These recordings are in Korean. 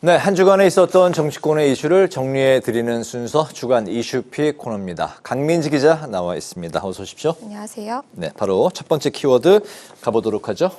네, 한 주간에 있었던 정치권의 이슈를 정리해드리는 순서 주간 이슈픽 코너입니다. 강민지 기자 나와 있습니다. 어서 오십시오. 안녕하세요. 네, 바로 첫 번째 키워드 가보도록 하죠.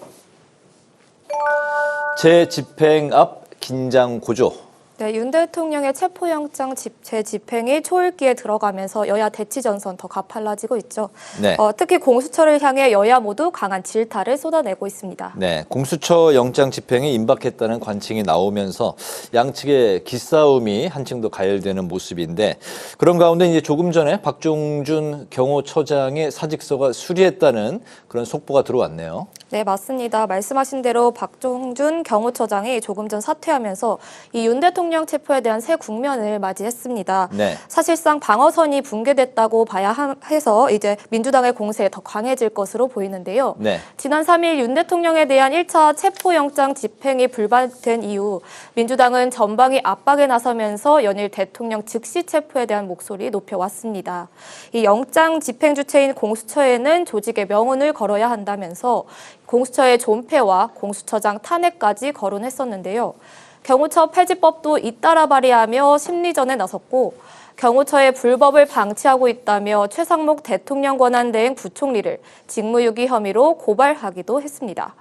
재집행 앞 긴장 고조. 네, 윤 대통령의 체포영장 재집행이 초읽기에 들어가면서 여야 대치전선 더 가팔라지고 있죠. 네. 특히 공수처를 향해 여야 모두 강한 질타를 쏟아내고 있습니다. 네, 공수처 영장 집행이 임박했다는 관측이 나오면서 양측의 기싸움이 한층 더 가열되는 모습인데 그런 가운데 이제 조금 전에 박종준 경호처장의 사직서가 수리했다는 그런 속보가 들어왔네요. 네, 맞습니다. 말씀하신 대로 박종준 경호처장이 조금 전 사퇴하면서 이 윤 대통령 체포에 대한 새 국면을 맞이했습니다. 네. 사실상 방어선이 붕괴됐다고 봐야 해서 이제 민주당의 공세에 더 강해질 것으로 보이는데요. 네. 지난 3일 윤 대통령에 대한 1차 체포영장 집행이 불발된 이후 민주당은 전방위 압박에 나서면서 연일 대통령 즉시 체포에 대한 목소리 높여왔습니다. 이 영장 집행 주체인 공수처에는 조직의 명운을 걸어야 한다면서 공수처의 존폐와 공수처장 탄핵까지 거론했었는데요. 경호처 폐지법도 잇따라 발의하며 심리전에 나섰고 경호처의 불법을 방치하고 있다며 최상목 대통령 권한대행 부총리를 직무유기 혐의로 고발하기도 했습니다.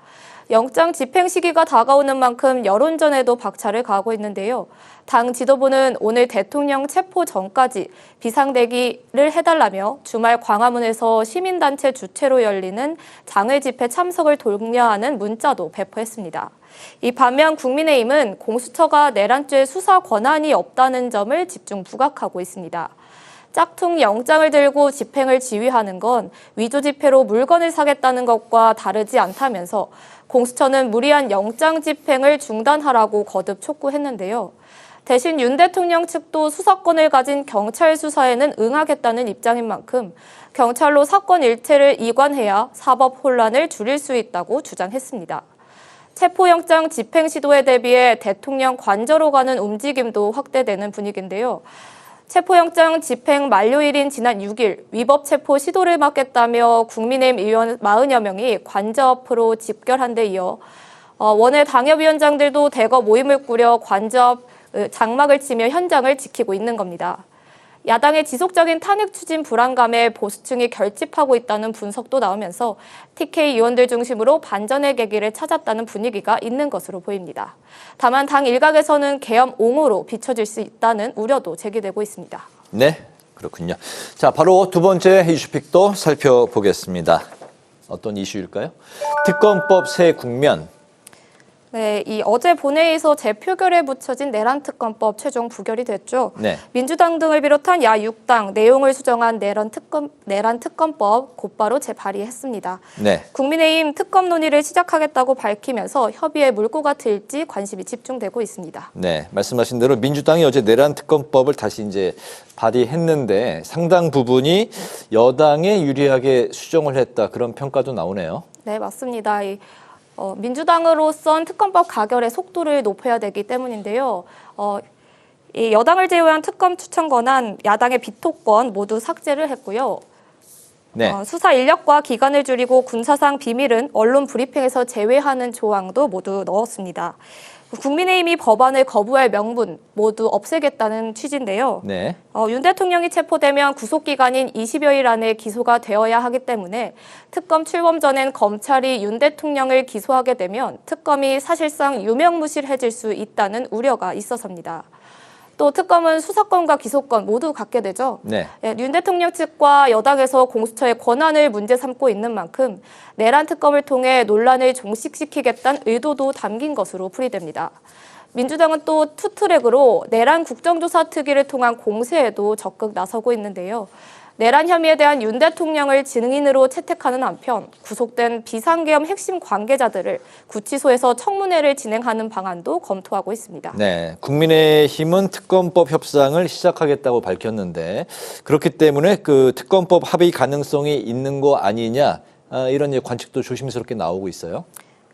영장 집행 시기가 다가오는 만큼 여론전에도 박차를 가하고 있는데요. 당 지도부는 오늘 대통령 체포 전까지 비상대기를 해달라며 주말 광화문에서 시민단체 주최로 열리는 장외 집회 참석을 독려하는 문자도 배포했습니다. 이 반면 국민의힘은 공수처가 내란죄 수사 권한이 없다는 점을 집중 부각하고 있습니다. 짝퉁 영장을 들고 집행을 지휘하는 건 위조 지폐로 물건을 사겠다는 것과 다르지 않다면서 공수처는 무리한 영장 집행을 중단하라고 거듭 촉구했는데요. 대신 윤 대통령 측도 수사권을 가진 경찰 수사에는 응하겠다는 입장인 만큼 경찰로 사건 일체를 이관해야 사법 혼란을 줄일 수 있다고 주장했습니다. 체포영장 집행 시도에 대비해 대통령 관저로 가는 움직임도 확대되는 분위기인데요. 체포영장 집행 만료일인 지난 6일 위법 체포 시도를 막겠다며 국민의힘 의원 40여 명이 관저 앞으로 집결한 데 이어 원외 당협위원장들도 대거 모임을 꾸려 관저 앞 장막을 치며 현장을 지키고 있는 겁니다. 야당의 지속적인 탄핵 추진 불안감에 보수층이 결집하고 있다는 분석도 나오면서 TK 의원들 중심으로 반전의 계기를 찾았다는 분위기가 있는 것으로 보입니다. 다만 당 일각에서는 계엄 옹호로 비춰질 수 있다는 우려도 제기되고 있습니다. 네, 그렇군요. 자, 바로 두 번째 이슈픽도 살펴보겠습니다. 어떤 이슈일까요? 특검법 새 국면. 네, 어제 본회의에서 재표결에 붙여진 내란특검법 최종 부결이 됐죠. 네. 민주당 등을 비롯한 야 6당 내용을 수정한 내란특검법 곧바로 재발의했습니다. 네. 국민의힘 특검 논의를 시작하겠다고 밝히면서 협의에 물꼬가 트일지 관심이 집중되고 있습니다. 네, 말씀하신 대로 민주당이 어제 내란특검법을 다시 이제 발의했는데 상당 부분이 여당에 유리하게 수정을 했다 그런 평가도 나오네요. 네, 맞습니다. 민주당으로선 특검법 가결의 속도를 높여야 되기 때문인데요. 이 여당을 제외한 특검 추천 권한, 야당의 비토권 모두 삭제를 했고요. 네. 수사 인력과 기간을 줄이고 군사상 비밀은 언론 브리핑에서 제외하는 조항도 모두 넣었습니다. 국민의힘이 법안을 거부할 명분 모두 없애겠다는 취지인데요. 네. 윤 대통령이 체포되면 구속기간인 20여일 안에 기소가 되어야 하기 때문에 특검 출범 전엔 검찰이 윤 대통령을 기소하게 되면 특검이 사실상 유명무실해질 수 있다는 우려가 있어서입니다. 또 특검은 수사권과 기소권 모두 갖게 되죠. 네. 윤 대통령 측과 여당에서 공수처의 권한을 문제 삼고 있는 만큼 내란 특검을 통해 논란을 종식시키겠다는 의도도 담긴 것으로 풀이됩니다. 민주당은 또 투트랙으로 내란 국정조사 특위를 통한 공세에도 적극 나서고 있는데요. 내란 혐의에 대한 윤 대통령을 증인으로 채택하는 한편 구속된 비상계엄 핵심 관계자들을 구치소에서 청문회를 진행하는 방안도 검토하고 있습니다. 네, 국민의힘은 특검법 협상을 시작하겠다고 밝혔는데 그렇기 때문에 그 특검법 합의 가능성이 있는 거 아니냐 이런 관측도 조심스럽게 나오고 있어요.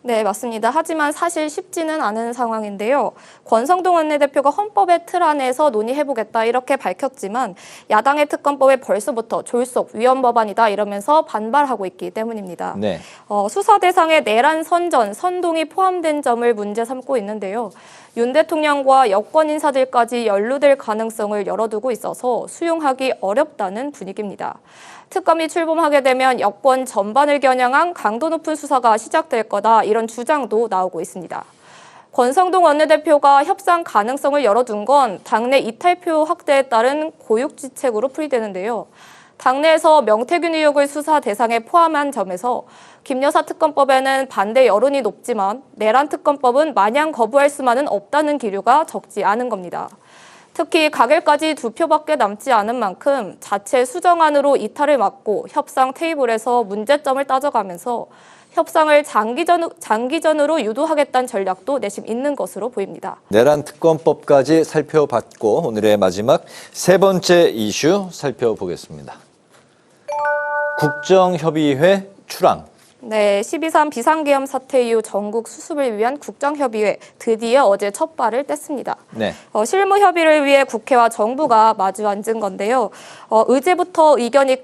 네, 맞습니다. 하지만 사실 쉽지는 않은 상황인데요. 권성동 원내대표가 헌법의 틀 안에서 논의해보겠다 이렇게 밝혔지만 야당의 특검법에 벌써부터 졸속 위헌법안이다 이러면서 반발하고 있기 때문입니다. 네. 수사 대상에 내란 선전, 선동이 포함된 점을 문제 삼고 있는데요. 윤 대통령과 여권 인사들까지 연루될 가능성을 열어두고 있어서 수용하기 어렵다는 분위기입니다. 특검이 출범하게 되면 여권 전반을 겨냥한 강도 높은 수사가 시작될 거다, 이런 주장도 나오고 있습니다. 권성동 원내대표가 협상 가능성을 열어둔 건 당내 이탈표 확대에 따른 고육지책으로 풀이되는데요. 당내에서 명태균 의혹을 수사 대상에 포함한 점에서 김 여사 특검법에는 반대 여론이 높지만 내란 특검법은 마냥 거부할 수만은 없다는 기류가 적지 않은 겁니다. 특히 가결까지 2표밖에 남지 않은 만큼 자체 수정안으로 이탈을 막고 협상 테이블에서 문제점을 따져가면서 협상을 장기전으로 유도하겠다는 전략도 내심 있는 것으로 보입니다. 내란 특검법까지 살펴봤고 오늘의 마지막 세 번째 이슈 살펴보겠습니다. 국정협의회 출항. 네, 12.3 비상계엄 사태 이후 전국 수습을 위한 국정협의회 드디어 어제 첫 발을 뗐습니다. 네. 실무 협의를 위해 국회와 정부가 마주 앉은 건데요. 의제부터 의견이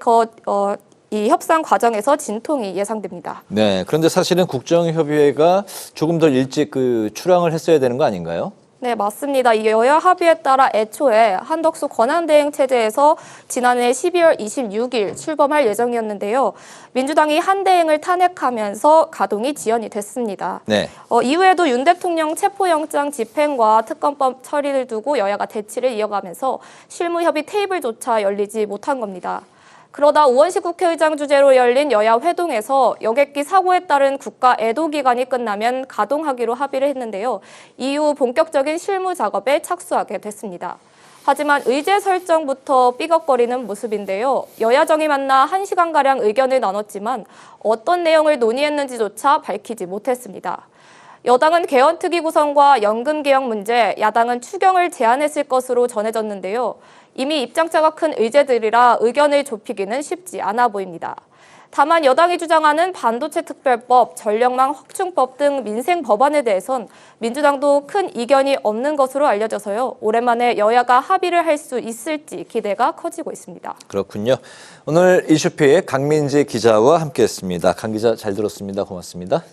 이 협상 과정에서 진통이 예상됩니다. 네. 그런데 사실은 국정협의회가 조금 더 일찍 출항을 했어야 되는 거 아닌가요? 네, 맞습니다. 이 여야 합의에 따라 애초에 한덕수 권한대행 체제에서 지난해 12월 26일 출범할 예정이었는데요. 민주당이 한대행을 탄핵하면서 가동이 지연이 됐습니다. 네. 이후에도 윤 대통령 체포영장 집행과 특검법 처리를 두고 여야가 대치를 이어가면서 실무협의 테이블조차 열리지 못한 겁니다. 그러다 우원식 국회의장 주재로 열린 여야 회동에서 여객기 사고에 따른 국가 애도 기간이 끝나면 가동하기로 합의를 했는데요. 이후 본격적인 실무 작업에 착수하게 됐습니다. 하지만 의제 설정부터 삐걱거리는 모습인데요. 여야정이 만나 1시간가량 의견을 나눴지만 어떤 내용을 논의했는지조차 밝히지 못했습니다. 여당은 개헌특위 구성과 연금 개혁 문제, 야당은 추경을 제안했을 것으로 전해졌는데요. 이미 입장차가 큰 의제들이라 의견을 좁히기는 쉽지 않아 보입니다. 다만 여당이 주장하는 반도체 특별법, 전력망 확충법 등 민생 법안에 대해선 민주당도 큰 이견이 없는 것으로 알려져서요. 오랜만에 여야가 합의를 할 수 있을지 기대가 커지고 있습니다. 그렇군요. 오늘 이슈피의 강민지 기자와 함께했습니다. 강 기자 잘 들었습니다. 고맙습니다.